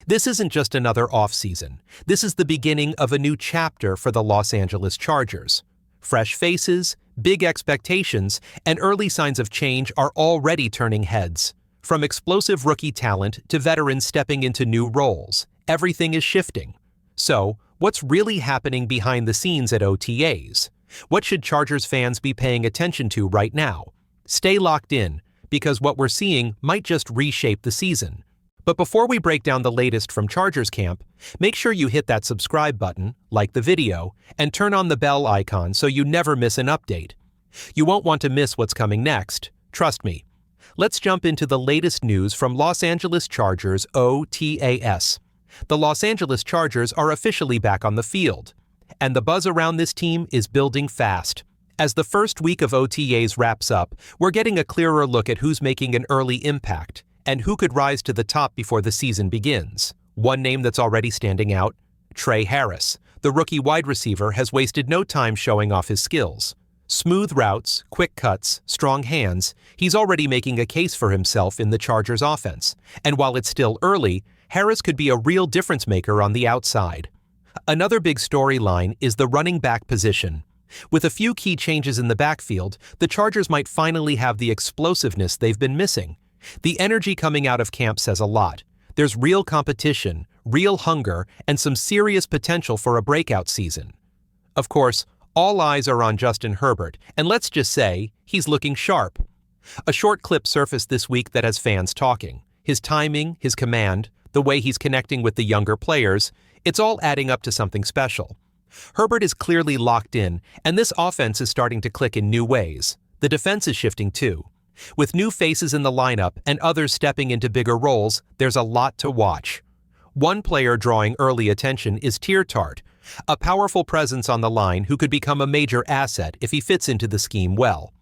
This isn't just another offseason. This is the beginning of a new chapter for the Los Angeles Chargers. Fresh faces, big expectations, and early signs of change are already turning heads. From explosive rookie talent to veterans stepping into new roles, everything is shifting. So, what's really happening behind the scenes at OTAs? What should Chargers fans be paying attention to right now? Stay locked in, because what we're seeing might just reshape the season. But before we break down the latest from Chargers camp, make sure you hit that subscribe button, like the video, and turn on the bell icon so you never miss an update. You won't want to miss what's coming next, trust me. Let's jump into the latest news from Los Angeles Chargers OTAs. The Los Angeles Chargers are officially back on the field, and the buzz around this team is building fast. As the first week of OTAs wraps up, we're getting a clearer look at who's making an early impact and who could rise to the top before the season begins. One name that's already standing out, Trey Harris. The rookie wide receiver has wasted no time showing off his skills. Smooth routes, quick cuts, strong hands, he's already making a case for himself in the Chargers offense. And while it's still early, Harris could be a real difference maker on the outside. Another big storyline is the running back position. With a few key changes in the backfield, the Chargers might finally have the explosiveness they've been missing. The energy coming out of camp says a lot. There's real competition, real hunger, and some serious potential for a breakout season. Of course, all eyes are on Justin Herbert, and let's just say, he's looking sharp. A short clip surfaced this week that has fans talking. His timing, his command, the way he's connecting with the younger players, it's all adding up to something special. Herbert is clearly locked in, and this offense is starting to click in new ways. The defense is shifting too. With new faces in the lineup and others stepping into bigger roles, there's a lot to watch. One player drawing early attention is Tart, a powerful presence on the line who could become a major asset if he fits into the scheme well.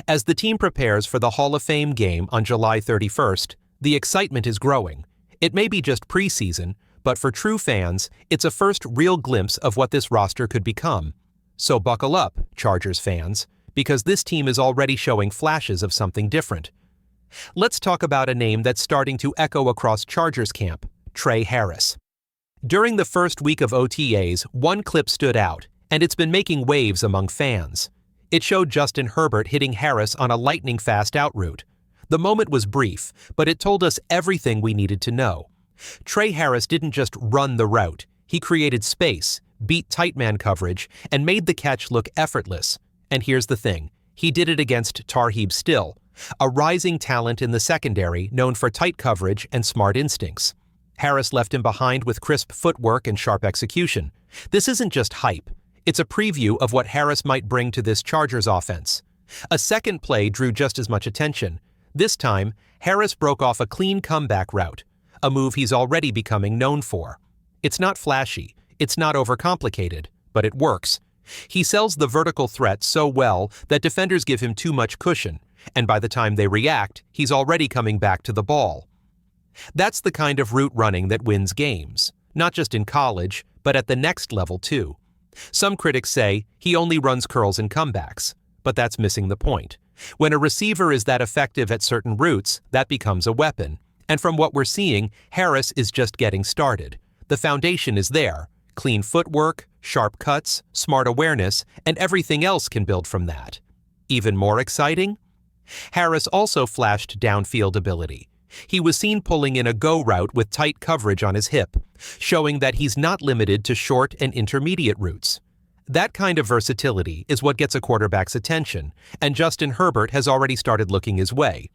As the team prepares for the Hall of Fame game on July 31st, the excitement is growing. It may be just preseason, but for true fans, it's a first real glimpse of what this roster could become. So buckle up, Chargers fans, because this team is already showing flashes of something different. Let's talk about a name that's starting to echo across Chargers camp, Trey Harris. During the first week of OTAs, one clip stood out, and it's been making waves among fans. It showed Justin Herbert hitting Harris on a lightning-fast out route. The moment was brief, but it told us everything we needed to know. Trey Harris didn't just run the route. He created space, beat tight man coverage, and made the catch look effortless. And here's the thing, he did it against Tarheeb Still, a rising talent in the secondary known for tight coverage and smart instincts. Harris left him behind with crisp footwork and sharp execution. This isn't just hype. It's a preview of what Harris might bring to this Chargers offense. A second play drew just as much attention. This time, Harris broke off a clean comeback route, a move he's already becoming known for. It's not flashy, it's not overcomplicated, but it works. He sells the vertical threat so well that defenders give him too much cushion, and by the time they react, he's already coming back to the ball. That's the kind of route running that wins games, not just in college, but at the next level too. Some critics say he only runs curls and comebacks, but that's missing the point. When a receiver is that effective at certain routes, that becomes a weapon. And from what we're seeing, Harris is just getting started. The foundation is there. Clean footwork, sharp cuts, smart awareness, and everything else can build from that. Even more exciting? Harris also flashed downfield ability. He was seen pulling in a go route with tight coverage on his hip, showing that he's not limited to short and intermediate routes. That kind of versatility is what gets a quarterback's attention, and Justin Herbert has already started looking his way.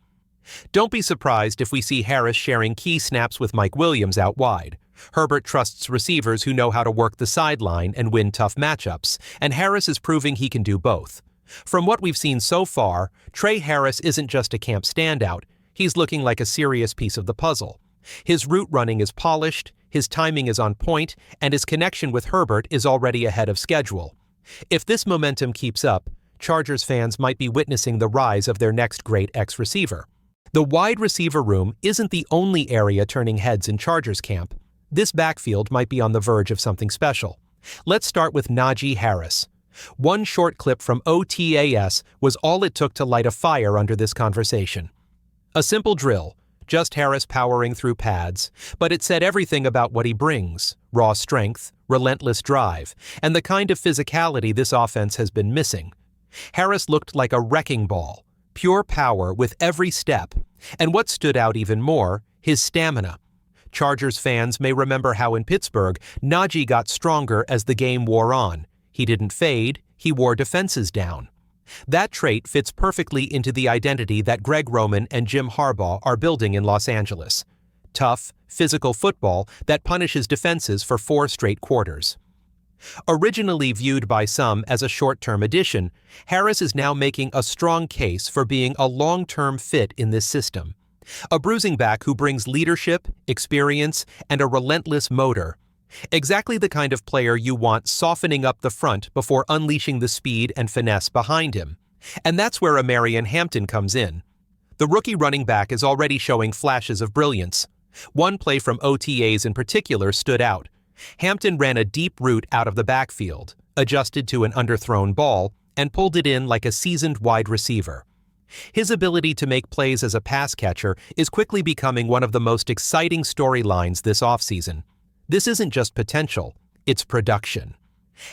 Don't be surprised if we see Harris sharing key snaps with Mike Williams out wide. Herbert trusts receivers who know how to work the sideline and win tough matchups, and Harris is proving he can do both. From what we've seen so far, Trey Harris isn't just a camp standout, he's looking like a serious piece of the puzzle. His route running is polished, his timing is on point, and his connection with Herbert is already ahead of schedule. If this momentum keeps up, Chargers fans might be witnessing the rise of their next great X-receiver. The wide receiver room isn't the only area turning heads in Chargers camp. This backfield might be on the verge of something special. Let's start with Najee Harris. One short clip from OTAs was all it took to light a fire under this conversation. A simple drill. just Harris powering through pads, but it said everything about what he brings: raw strength, relentless drive, and the kind of physicality this offense has been missing. Harris looked like a wrecking ball, pure power with every step, and what stood out even more, his stamina. Chargers fans may remember how in Pittsburgh, Najee got stronger as the game wore on. He didn't fade, he wore defenses down. That trait fits perfectly into the identity that Greg Roman and Jim Harbaugh are building in Los Angeles. Tough, physical football that punishes defenses for 4 straight quarters. Originally viewed by some as a short-term addition, Harris is now making a strong case for being a long-term fit in this system. A bruising back who brings leadership, experience, and a relentless motor. Exactly the kind of player you want softening up the front before unleashing the speed and finesse behind him. And that's where Amarian Hampton comes in. The rookie running back is already showing flashes of brilliance. One play from OTAs in particular stood out. Hampton ran a deep route out of the backfield, adjusted to an underthrown ball, and pulled it in like a seasoned wide receiver. His ability to make plays as a pass catcher is quickly becoming one of the most exciting storylines this offseason. This isn't just potential, it's production.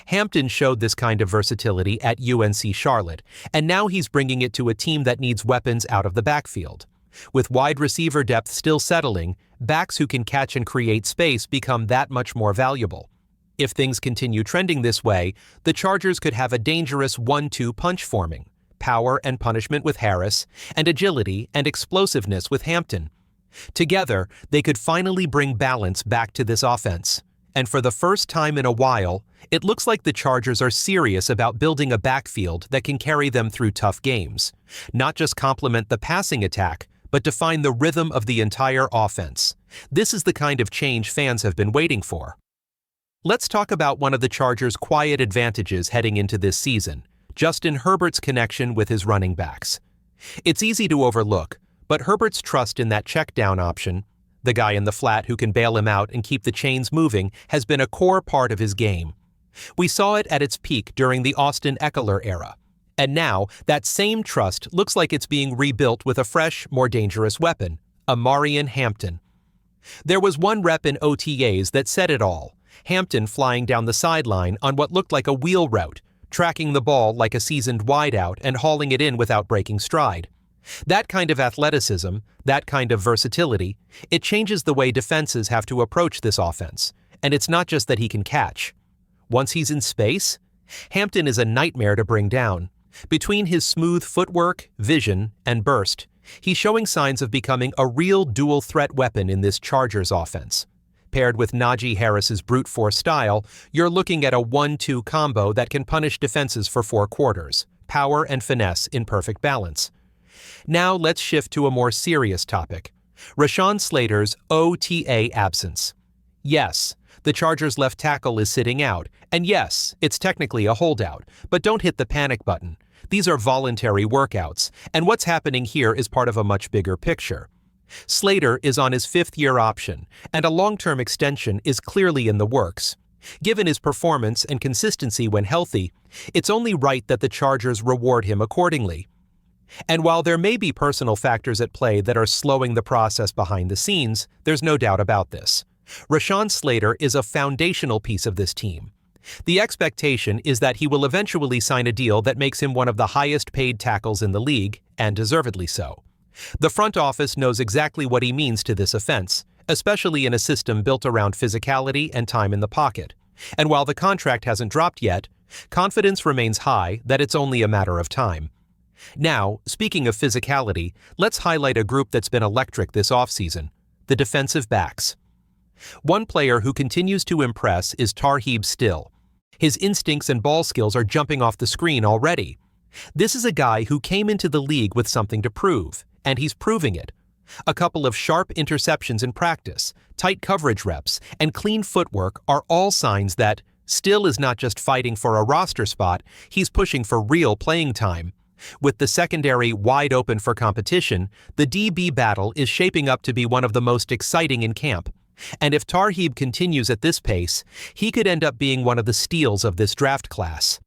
Hampton showed this kind of versatility at UNC Charlotte, and now he's bringing it to a team that needs weapons out of the backfield. With wide receiver depth still settling, backs who can catch and create space become that much more valuable. If things continue trending this way, the Chargers could have a dangerous 1-2 punch forming: power and punishment with Harris, and agility and explosiveness with Hampton. Together, they could finally bring balance back to this offense. And for the first time in a while, it looks like the Chargers are serious about building a backfield that can carry them through tough games. Not just complement the passing attack, but define the rhythm of the entire offense. This is the kind of change fans have been waiting for. Let's talk about one of the Chargers' quiet advantages heading into this season: Justin Herbert's connection with his running backs. It's easy to overlook, but Herbert's trust in that check-down option, the guy in the flat who can bail him out and keep the chains moving, has been a core part of his game. We saw it at its peak during the Austin Eckler era. And now, that same trust looks like it's being rebuilt with a fresh, more dangerous weapon: Amarian Hampton. There was one rep in OTAs that said it all: Hampton flying down the sideline on what looked like a wheel route, tracking the ball like a seasoned wideout and hauling it in without breaking stride. That kind of athleticism, that kind of versatility, it changes the way defenses have to approach this offense. And it's not just that he can catch. Once he's in space, Hampton is a nightmare to bring down. Between his smooth footwork, vision, and burst, he's showing signs of becoming a real dual-threat weapon in this Chargers offense. Paired with Najee Harris's brute force style, you're looking at a 1-2 combo that can punish defenses for 4 quarters, power and finesse in perfect balance. Now let's shift to a more serious topic: Rashawn Slater's OTA absence. Yes, the Chargers' left tackle is sitting out, and yes, it's technically a holdout, but don't hit the panic button. These are voluntary workouts, and what's happening here is part of a much bigger picture. Slater is on his 5th-year option, and a long-term extension is clearly in the works. Given his performance and consistency when healthy, it's only right that the Chargers reward him accordingly. And while there may be personal factors at play that are slowing the process behind the scenes, there's no doubt about this. Rashawn Slater is a foundational piece of this team. The expectation is that he will eventually sign a deal that makes him one of the highest-paid tackles in the league, and deservedly so. The front office knows exactly what he means to this offense, especially in a system built around physicality and time in the pocket. And while the contract hasn't dropped yet, confidence remains high that it's only a matter of time. Now, speaking of physicality, let's highlight a group that's been electric this offseason: the defensive backs. One player who continues to impress is Tarheeb Still. His instincts and ball skills are jumping off the screen already. This is a guy who came into the league with something to prove, and he's proving it. A couple of sharp interceptions in practice, tight coverage reps, and clean footwork are all signs that Still is not just fighting for a roster spot, he's pushing for real playing time. With the secondary wide open for competition, the DB battle is shaping up to be one of the most exciting in camp. And if Tarheeb continues at this pace, he could end up being one of the steals of this draft class.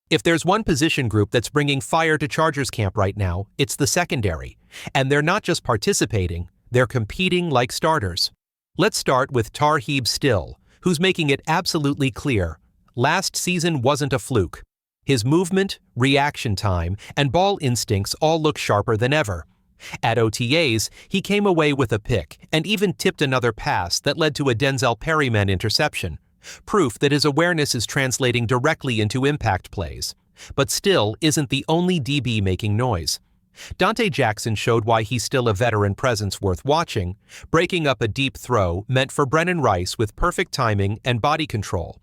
If there's one position group that's bringing fire to Chargers camp right now, it's the secondary. And they're not just participating, They're competing like starters. Let's start with Tarheeb Still, who's making it absolutely clear. Last season wasn't a fluke. His movement, reaction time, and ball instincts all look sharper than ever. At OTAs, he came away with a pick and even tipped another pass that led to a Denzel Perryman interception, proof that his awareness is translating directly into impact plays. But Still isn't the only DB making noise. Dante Jackson showed why he's still a veteran presence worth watching, breaking up a deep throw meant for Brennan Rice with perfect timing and body control.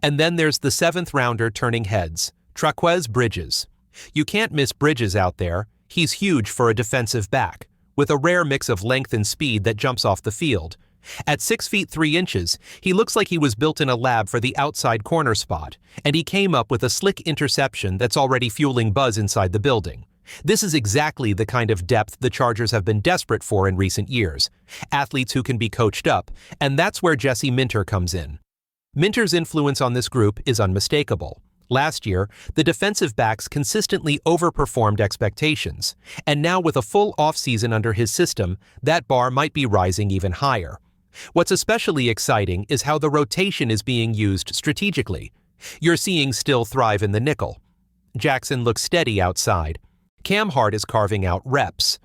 And then there's the 7th rounder turning heads, Traquez Bridges. You can't miss Bridges out there. He's huge for a defensive back, with a rare mix of length and speed that jumps off the field. At 6 feet 3 inches, he looks like he was built in a lab for the outside corner spot, and he came up with a slick interception that's already fueling buzz inside the building. This is exactly the kind of depth the Chargers have been desperate for in recent years. Athletes who can be coached up, and that's where Jesse Minter comes in. Minter's influence on this group is unmistakable. Last year, the defensive backs consistently overperformed expectations, and now with a full offseason under his system, that bar might be rising even higher. What's especially exciting is how the rotation is being used strategically. You're seeing Still thrive in the nickel. Jackson looks steady outside. Cam Hart is carving out reps.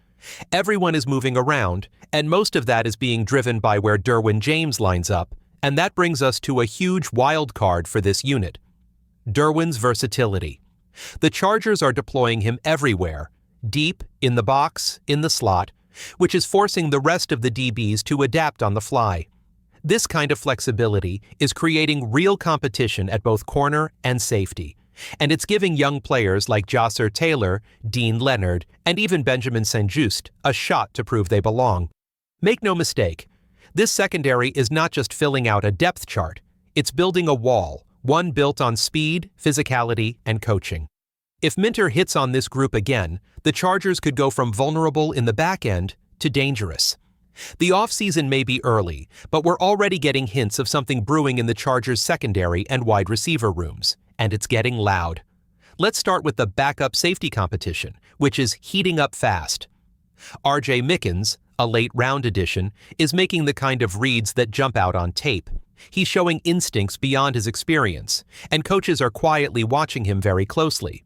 Everyone is moving around, and most of that is being driven by where Derwin James lines up, and that brings us to a huge wild card for this unit. Derwin's versatility. The Chargers are deploying him everywhere, deep, in the box, in the slot, which is forcing the rest of the DBs to adapt on the fly. This kind of flexibility is creating real competition at both corner and safety, and it's giving young players like Josser Taylor, Dean Leonard, and even Benjamin St-Juste a shot to prove they belong. Make no mistake, this secondary is not just filling out a depth chart, it's building a wall, one built on speed, physicality, and coaching. If Minter hits on this group again, the Chargers could go from vulnerable in the back end to dangerous. The offseason may be early, but we're already getting hints of something brewing in the Chargers' secondary and wide receiver rooms, and it's getting loud. Let's start with the backup safety competition, which is heating up fast. R.J. Mickens, a late-round addition, is making the kind of reads that jump out on tape. He's showing instincts beyond his experience, and coaches are quietly watching him very closely.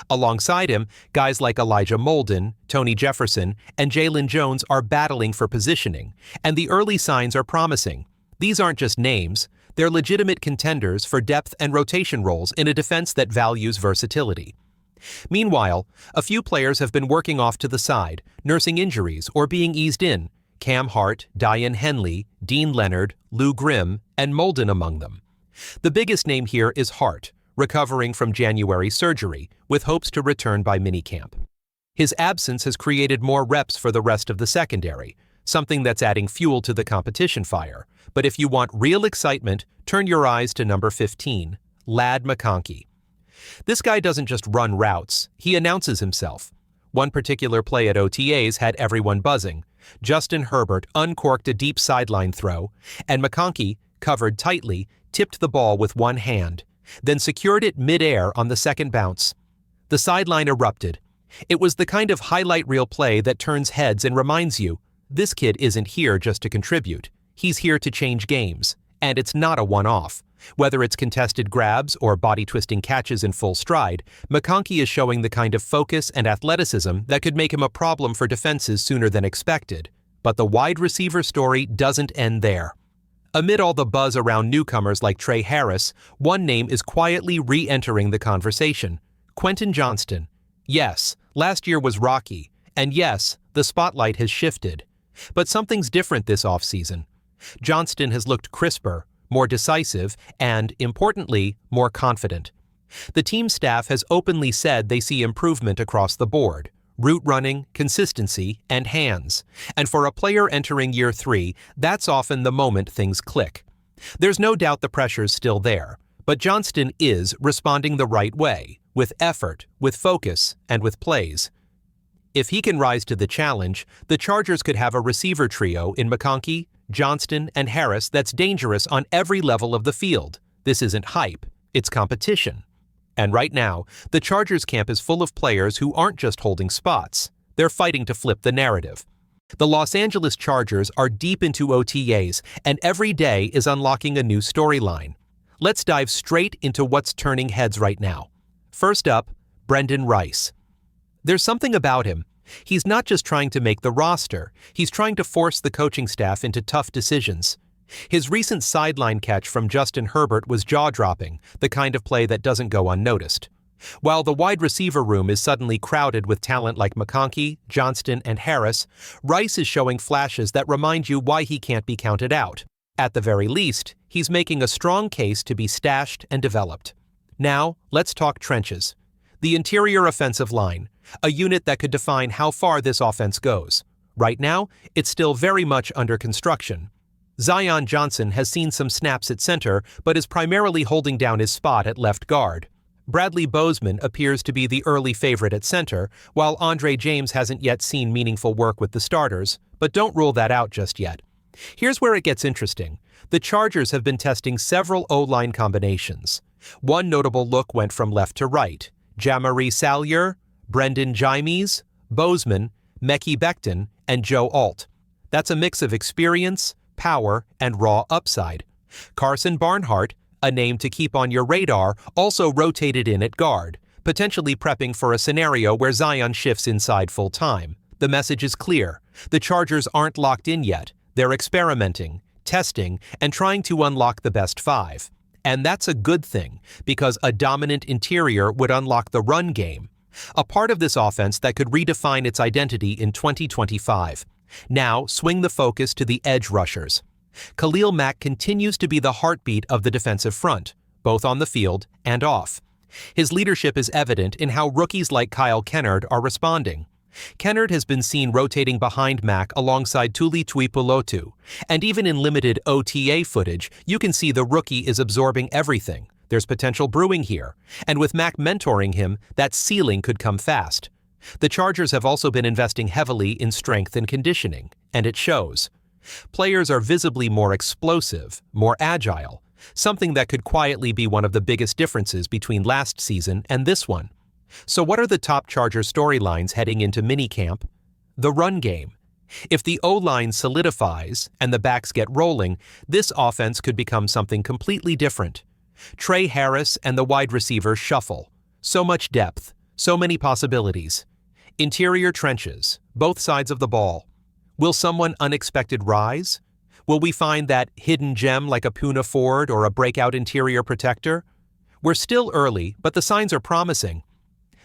Alongside him, guys like Elijah Molden, Tony Jefferson, and Jalen Jones are battling for positioning, and the early signs are promising. These aren't just names, they're legitimate contenders for depth and rotation roles in a defense that values versatility. Meanwhile, a few players have been working off to the side, nursing injuries or being eased in. Cam Hart, Diane Henley, Dean Leonard, Lou Grimm, and Molden among them. The biggest name here is Hart, recovering from January surgery, with hopes to return by minicamp. His absence has created more reps for the rest of the secondary, something that's adding fuel to the competition fire. But if you want real excitement, turn your eyes to number 15, Ladd McConkey. This guy doesn't just run routes, he announces himself. One particular play at OTAs had everyone buzzing. Justin Herbert uncorked a deep sideline throw, and McConkey, covered tightly, tipped the ball with one hand, then secured it mid-air on the second bounce. The sideline erupted. It was the kind of highlight reel play that turns heads and reminds you, this kid isn't here just to contribute. He's here to change games, and it's not a one-off. Whether it's contested grabs or body-twisting catches in full stride, McConkey is showing the kind of focus and athleticism that could make him a problem for defenses sooner than expected. But the wide receiver story doesn't end there. Amid all the buzz around newcomers like Trey Harris, one name is quietly re-entering the conversation: Quentin Johnston. Yes, last year was rocky, and yes, the spotlight has shifted. But something's different this offseason. Johnston has looked crisper, more decisive, and, importantly, more confident. The team staff has openly said they see improvement across the board: route running, consistency, and hands. And for a player entering year 3, that's often the moment things click. There's no doubt the pressure's still there, but Johnston is responding the right way, with effort, with focus, and with plays. If he can rise to the challenge, the Chargers could have a receiver trio in McConkey, Johnston, and Harris that's dangerous on every level of the field. This isn't hype, it's competition. And right now, the Chargers camp is full of players who aren't just holding spots. They're fighting to flip the narrative. The Los Angeles Chargers are deep into OTAs, and every day is unlocking a new storyline. Let's dive straight into what's turning heads right now. First up, Brenden Rice. There's something about him. He's not just trying to make the roster, he's trying to force the coaching staff into tough decisions. His recent sideline catch from Justin Herbert was jaw-dropping, the kind of play that doesn't go unnoticed. While the wide receiver room is suddenly crowded with talent like McConkey, Johnston, and Harris, Rice is showing flashes that remind you why he can't be counted out. At the very least, he's making a strong case to be stashed and developed. Now, let's talk trenches. The interior offensive line, a unit that could define how far this offense goes. Right now, it's still very much under construction. Zion Johnson has seen some snaps at center, but is primarily holding down his spot at left guard. Bradley Bozeman appears to be the early favorite at center, while Andre James hasn't yet seen meaningful work with the starters, but don't rule that out just yet. Here's where it gets interesting. The Chargers have been testing several O-line combinations. One notable look went from left to right. Jamari Salyer, Brendan Jimes, Bozeman, Mekhi Becton, and Joe Alt. That's a mix of experience, power, and raw upside. Carson Barnhart, a name to keep on your radar, also rotated in at guard, potentially prepping for a scenario where Zion shifts inside full-time. The message is clear. The Chargers aren't locked in yet. They're experimenting, testing, and trying to unlock the best five. And that's a good thing, because a dominant interior would unlock the run game, a part of this offense that could redefine its identity in 2025. Now, swing the focus to the edge rushers. Khalil Mack continues to be the heartbeat of the defensive front, both on the field and off. His leadership is evident in how rookies like Kyle Kennard are responding. Kennard has been seen rotating behind Mack alongside Tuli Tuipulotu, and even in limited OTA footage, you can see the rookie is absorbing everything. There's potential brewing here, and with Mack mentoring him, that ceiling could come fast. The Chargers have also been investing heavily in strength and conditioning, and it shows. Players are visibly more explosive, more agile, something that could quietly be one of the biggest differences between last season and this one. So what are the top Charger storylines heading into minicamp? The run game. If the O-line solidifies and the backs get rolling, this offense could become something completely different. Trey Harris and the wide receivers shuffle. So much depth, so many possibilities. Interior trenches, both sides of the ball. Will someone unexpected rise? Will we find that hidden gem like a Puna Ford or a breakout interior protector? We're still early, but the signs are promising.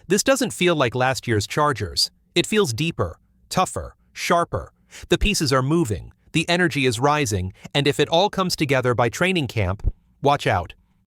This doesn't feel like last year's Chargers. It feels deeper, tougher, sharper. The pieces are moving, the energy is rising, and if it all comes together by training camp, watch out.